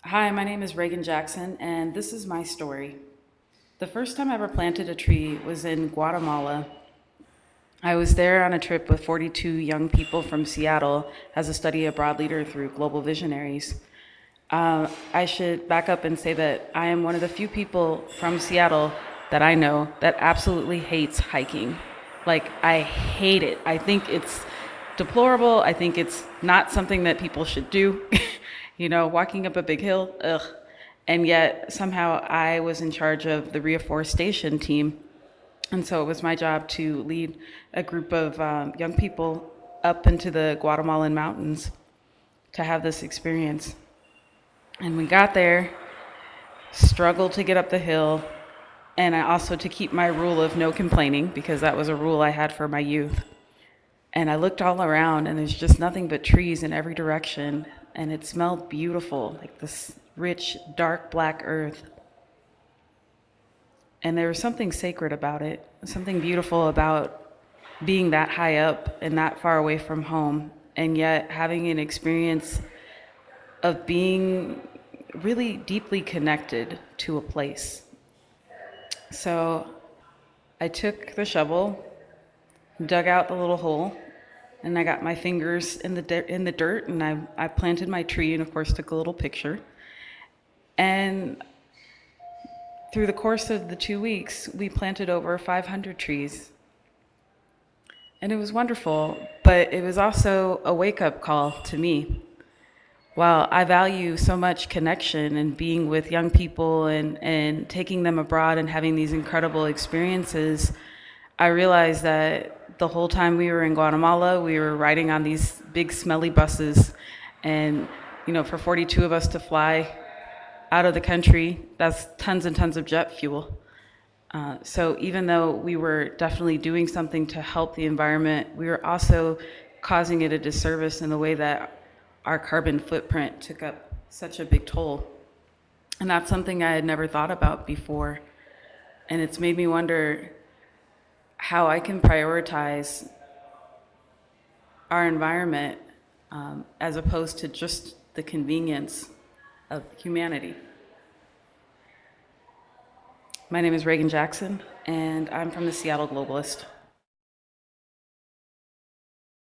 Hi, my name is Reagan Jackson, and this is my story. The first time I ever planted a tree was in Guatemala. I was there on a trip with 42 young people from Seattle as a study abroad leader through Global Visionaries. I should back up and say that I am one of the few people from Seattle that I know that absolutely hates hiking. Like, I hate it. I think it's deplorable. I think it's not something that people should do. Walking up a big hill, ugh. And yet, somehow, I was in charge of the reforestation team. And so it was my job to lead a group of young people up into the Guatemalan mountains to have this experience. And we got there, struggled to get up the hill, and I also to keep my rule of no complaining, because that was a rule I had for my youth. And I looked all around, and there's just nothing but trees in every direction, and it smelled beautiful, like this rich, dark black earth. And there was something sacred about it, something beautiful about being that high up and that far away from home, and yet having an experience of being really deeply connected to a place. So I took the shovel, dug out the little hole, and I got my fingers in the dirt, and I planted my tree, and of course took a little picture. And through the course of the 2 weeks, we planted over 500 trees. And it was wonderful, but it was also a wake-up call to me. While I value so much connection and being with young people and taking them abroad and having these incredible experiences, I realized that the whole time we were in Guatemala, we were riding on these big smelly buses. And, for 42 of us to fly out of the country, that's tons and tons of jet fuel. So even though we were definitely doing something to help the environment, we were also causing it a disservice in the way that our carbon footprint took up such a big toll. And that's something I had never thought about before. And it's made me wonder how I can prioritize our environment as opposed to just the convenience of humanity. My name is Reagan Jackson, and I'm from the Seattle Globalist.